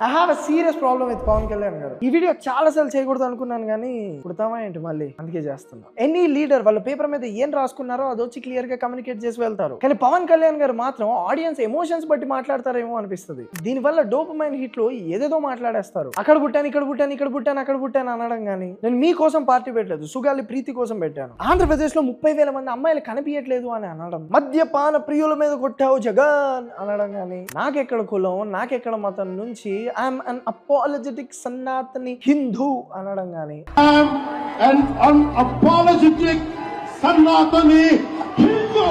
I have a serious problem with Pawan Kalyan గారు. ఈ video చాలా సార్లు చేయకూడదు అనుకున్నాను కానీ కుడతామా ఏంటి మళ్ళీ, అందుకే చేస్తున్నా. ఎనీ లీడర్ వాళ్ళ పేపర్ మీద ఏం రాసుకున్నారో అది వచ్చి క్లియర్ గా కమ్యూనికేట్ చేసి వెళ్తారు. కానీ పవన్ కళ్యాణ్ గారు మాత్రం ఆడియన్స్ ఎమోషన్స్ బట్టి మాట్లాడతారేమో అనిపిస్తుంది. దీనివల్ల డోపమైన్ హిట్ లో ఏదేదో మాట్లాడేస్తారు. అక్కడ పుట్టాను, ఇక్కడ పుట్టాను, ఇక్కడ పుట్టాను, అక్కడ పుట్టాను అనడం కానీ, నేను మీకోసం పార్టీ పెట్టలేదు, సుగాలి ప్రీతి కోసం పెట్టాను. ఆంధ్రప్రదేశ్ లో 30,000 మంది అమ్మాయిలు కనిపించట్లేదు అని అనడం, మద్యపాన ప్రియుల మీద కొట్టావు జగన్ అనడం కానీ, నాకెక్కడ కులం నాకెక్కడ మతం నుంచి I'm an apologetic Sanatani Hindu అనడం కానీ, I'm un unapologetic Sanatani Hindu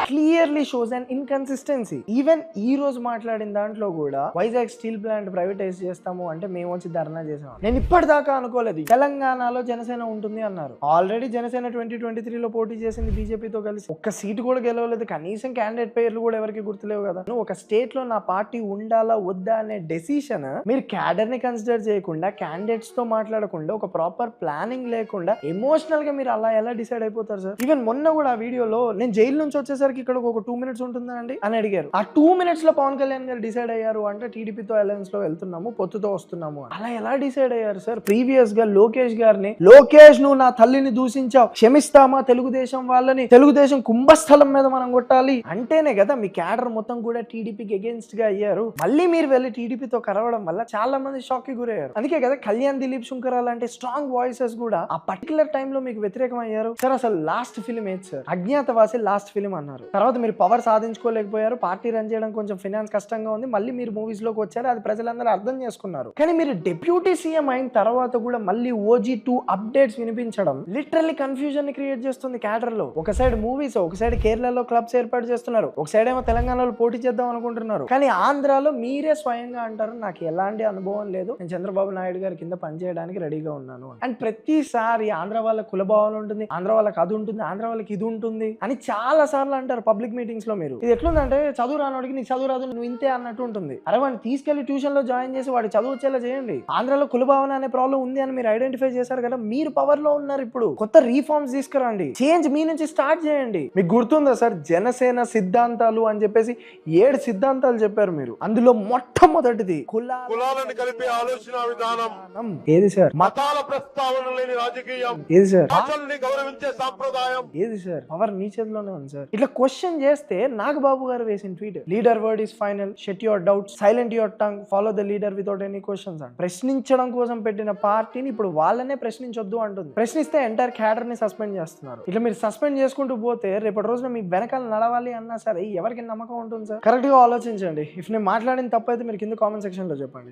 clearly shows and inconsistency. Even ఈ రోజు మాట్లాడిన దాంట్లో కూడా వైజాగ్ స్టీల్ ప్లాంట్ ప్రైవేటైజ్ చేస్తాము అంటే మేము వచ్చి ధర్నా చేసాం. నేను ఇప్పటిదాకా అనుకోలేదు తెలంగాణలో జనసేన ఉంటుంది అన్నారు. ఆల్రెడీ జనసేన 2023లో పోటీ చేసింది బీజేపీతో కలిసి, ఒక్క సీటు కూడా గెలవలేదు. కనీసం క్యాండిడేట్ పేర్లు కూడా ఎవరికి గుర్తులేవు కదా. ఒక స్టేట్ లో నా పార్టీ ఉండాలా వద్దా అనే డెసిషన్ మీరు క్యాడర్ ని కన్సిడర్ చేయకుండా, క్యాండిడేట్స్ తో మాట్లాడకుండా, ఒక ప్రాపర్ ప్లానింగ్ లేకుండా ఎమోషనల్ గా మీరు అలా ఎలా డిసైడ్ అయిపోతారు సార్? ఈవెన్ మొన్న కూడా ఆ వీడియోలో నేను జైలు నుంచి వచ్చేసరికి ఇక్కడ ఒక 2 minutes ఉంటుందా అండి అని అడిగారు. ఆ 2 minutes లో పవన్ కళ్యాణ్ గారు డిసైడ్ అయ్యారు అంటే టీడీపీతో అలయన్స్ లో వెళ్తున్నాము, పొత్తుతో వస్తున్నాము. అలా ఎలా డిసైడ్ అయ్యారు సార్? ప్రీవియస్ గా లోకేష్ గారిని, లోకేష్ నువ్వు నా తల్లిని దూషించావు, క్షమిస్తామా తెలుగుదేశం వాళ్ళని, తెలుగుదేశం కుంభస్థలం మీద మనం కొట్టాలి అంటేనే కదా మీ క్యాడర్ మొత్తం కూడా టీడీపీకి అగేన్స్ట్ గా అయ్యారు. మళ్ళీ మీరు వెళ్ళి టీడీపీతో కలవడం వల్ల చాలా మంది షాక్ కి గురయ్యారు. అందుకే కదా కళ్యాణ్ దిలీప్ శుంకర్ లాంటి స్ట్రాంగ్ వాయిసెస్ కూడా ఆ పర్టికులర్ టైంలో మీకు వ్యతిరేకం అయ్యారు. సార్ అసలు లాస్ట్ ఫిలిం ఏది సార్? అజ్ఞాతవాసి లాస్ట్ ఫిలిం అన్నారు. తర్వాత మీరు పవర్ సాధించుకోలేకపోయారు, పార్టీ రన్ చేయడం కొంచెం ఫైనాన్స్ కష్టంగా ఉంది, మళ్ళీ మీరు మూవీస్ లోకి వచ్చారు, అది ప్రజలందరూ అర్థం చేసుకున్నారు. కానీ మీరు డిప్యూటీ సీఎం అయిన తర్వాత కూడా మళ్ళీ OG2 అప్డేట్స్ వినిపించడం లిటరల్లీ కన్ఫ్యూజన్ ని క్రియేట్ చేస్తుంది క్యాడర్ లో. ఒక సైడ్ మూవీస్, ఒక సైడ్ కేరళలో క్లబ్స్ ఏర్పాటు చేస్తున్నారు, ఒక సైడ్ ఏమో తెలంగాణలో పోటీ చేద్దాం అనుకుంటున్నారు. కానీ ఆంధ్రాలో మీరే స్వయంగా అంటారు నాకు ఎలాంటి అనుభవం లేదు, నేను చంద్రబాబు నాయుడు గారి కింద పనిచేయడానికి రెడీగా ఉన్నాను. అండ్ ప్రతిసారి ఆంధ్ర వాళ్ళ కులభావం ఉంటుంది, ఆంధ్ర వాళ్ళకి అది ఉంటుంది, ఆంధ్ర వాళ్ళకి ఇది ఉంటుంది అని చాలా సార్లు అంటారు పబ్లిక్ మీటింగ్స్ లో. మీరు ఇది ఎట్లుందంటే చదువు రానోడికి నీకు చదువు రాదు నువ్వు ఇంతే అన్నట్టు ఉంటుంది. అరే వాడిని తీసుకెళ్లి ట్యూషన్ లో జాయిన్ చేసి వాడి చదువు వచ్చేలా చేయండి. ఆంధ్రాలో కులభావన అనే ప్రాబ్లం ఉంది అని మీరు ఐడెంటిఫై చేశారు కదా, మీరు పవర్ లో ఉన్నారు. ఇప్పుడు కొత్త రీఫార్మ్స్ తీసుకురండి, చేంజ్ మీ నుంచి స్టార్ట్ చేయండి. మీకు గుర్తుందా సార్ జనసేన సిద్ధాంతాలు అని చెప్పేసి 7 సిద్ధాంతాలు చెప్పారు మీరు. అందులో మొట్టమొదటిది కులాలను కలిపే ఆలోచన విధానం. ఏది సార్? మతాల ప్రస్తావన లేని రాజకీయం. ఏది సార్? భాషల్ని గౌరవించే సాంప్రదాయం. ఏది సార్? పవర్ మీ చేతిలోనే ఉంది సార్. ఇట్లా క్వశ్చన్ చేస్తే నాగబాబు గారు వేసిన tweet, leader word is final, shut your doubts, silent your tongue, follow the leader without any questions అని. ప్రశ్నించడం కోసం పెట్టిన పార్టీని ఇప్పుడు వాళ్ళనే ప్రశ్నించొద్దు అంటుంది. ప్రశ్నిస్తే ఎంటైర్ క్యాడర్ ని సస్పెండ్ చేస్తున్నారు. ఇట్లా మీరు సస్పెండ్ చేసుకుంటూ పోతే రేపటి రోజున మీ వెనకాల నడవాలి అన్నా సరే ఎవరికి నమ్మకం ఉంటుంది సార్? కరెక్ట్ గా ఆలోచించండి. ఇఫ్ నేను మాట్లాడిన తప్పు అయితే మీరు కింద కామెంట్ సెక్షన్ లో చెప్పండి.